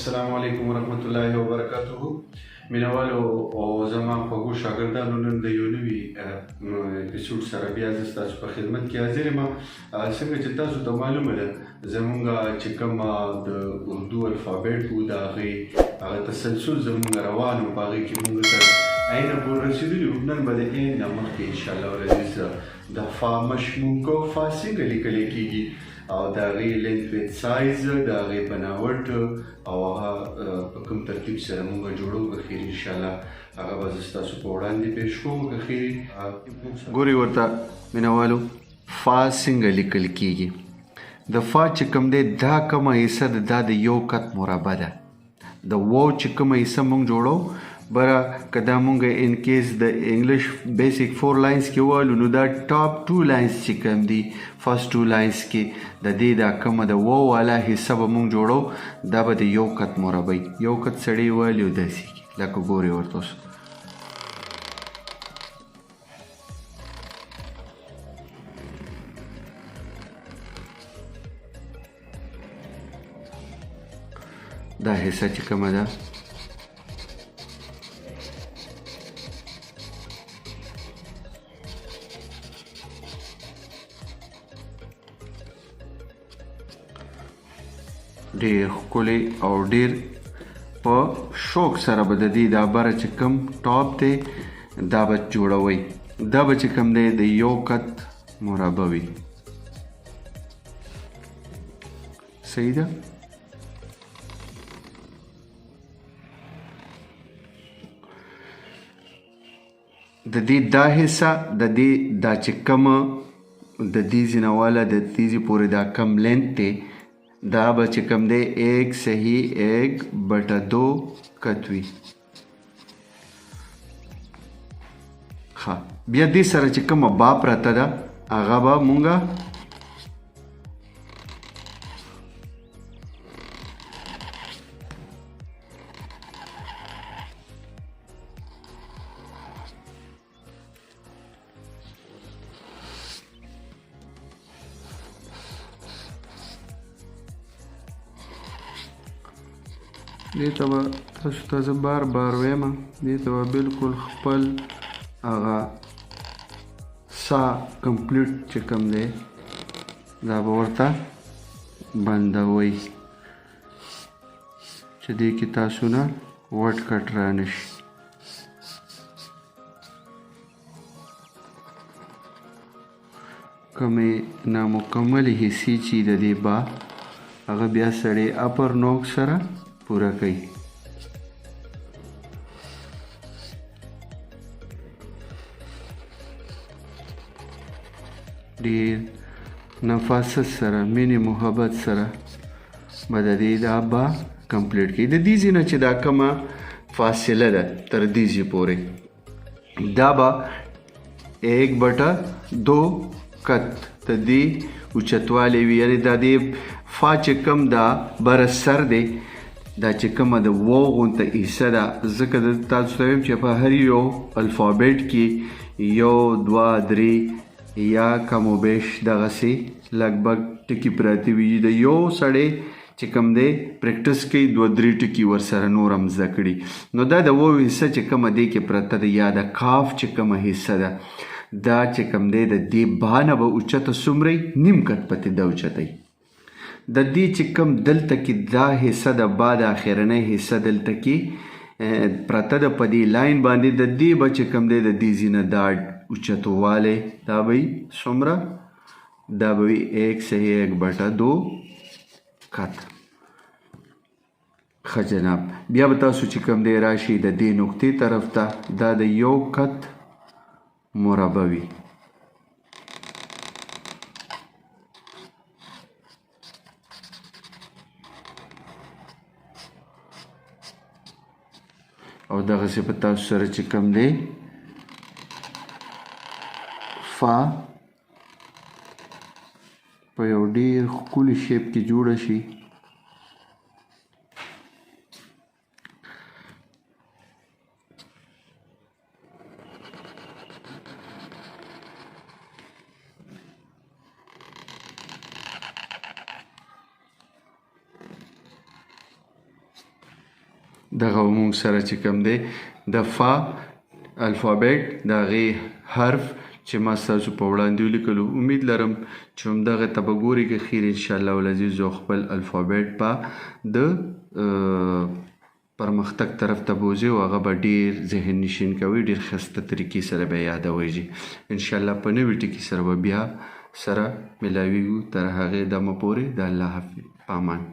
السلام علیکم ورحمت الله وبرکاته. مینوالو او زما خوږو شاګردانو، نن د یو نوي اپیسوډ سره بیا زه ستاسو په خدمت کې حاضر یم. څنګه چې تاسو ته معلومه ده، زموږ چې کوم د اردو الفابیټ و د هغې تسلسل زموږ روان و، په هغې کې موږ تر عینه پورې رسېدلي وو. نن به د عین نه مخکې انشاءالله العزیز د فا مشموم کو فا څنګه لیکلی کېږي او د هغې لینث ویډ سایز، د هغې بناوټ او هغه په کوم ترکیب سره موږ جوړو. که خیر انشاءالله هغه به زه ستاسو په وړاندې پیش کوم. که خیر ګورئ ورته مینوالو، فا څنګه لیکل کېږي. د فا چې کوم دی دا کومه حصه ده، دا د یو کت مربع ده. د واو چې کومه حصه موږ جوړو بره، که دا مونږ ان کیس د انګلیش بیسیک 4 لاینز کې ووایو، نو دا ټاپ 2 لاینز چې کوم دي، فرست 2 لاینز کې د دې دا کومه د واو والا حصه به مونږ جوړو، دا به د یو کت مربع. یو کت سړی ویلی و داسې کې، لکه ګورئ ورته اوس دا حصه چې کومه ده ډېر ښکلی او ډېر په شوق سره به د دې دا بره چې کوم ټاپ دی دا به جوړوئ. دا به چې کوم دی د یو کت مربع وي. صحیح ده. د دې دا حصه د دې دا چې کومه د دې ځینه والا د دې پورې دا کم لینث دی، دا به چې کوم دی 1 صحیح 1/2 کت وي. ښه، بیا دې سره چې کومه با پرته ده هغه به مونږه دې ته به تاسو ته زه بار بار وایم، دې ته به بلکل خپل هغه سا کمپلیټ چې کوم دی دا به ورته بندوئ چې دې کې تاسو نه وټ کټ را نه شي. کومې نامکملې حصې چې د دې با هغه بیا سړی اپر نوک سره پوره کوي. ډېر نفاست سره، مینې محبت سره به د دې دا با کمپلیټ کوي. د دې ځای نه چې دا کومه فاصله ده تر دې ځای پورې، دا به 1/2 کت د دې اوچتوالی وي. یعنې دا دې فا چې کوم دا بره سر دی، دا چې کومه د واو غونته حصه ده، ځکه د تاسو ته وایم چې په هر یو الفابیټ کې 1 2 3 یا کم و بیش دغسې لږ ټکي پراته وي. د یو سړی چې کوم دی پریکټس کوي 2-3 ټکي ورسره نور هم زده کړي. نو دا د واو حصه چې کومه دی کې پرته ده، یا د کاف چې کومه حصه ده، دا چې کوم دی د دې با نه به اوچته څومره نیم کت پتې ده اوچتی. د دې چې کوم دلته کې دا حصه د با د اخرنۍ حصه دلته کې پرته ده په دې لاین باندې، د دې به چې کوم دی د دې ځینه دا اوچتوالی دا به وي څومره، دا به وي 1 صحیح 1/2 کت. ښه جناب، بیا به تاسو چې کوم دی راشي د دې نقطې طرف ته، دا د یو کت مربع وي. او دغسې په تاسو سره چې کوم دی فا په یو ډېر ښکلي شیپ کې جوړه شي. دغه موږ سره چې کوم دی د فا الفابیټ د هغې حرف چې ما ستاسو په وړاندې ولیکلو امید لرم چې همدغه ته به ګورئ که خیر انشاءالله العزیز او خپل الفابیټ به د پرمختګ طرف ته بوځي او هغه به ډېر ذهن نشین کوي ډېر ښایسته طریقې سره به یادوي انشاءالله په نوي ټکي سره به بیا سره ملاویږو تر هغې دمه پورې د الله حافظ په امان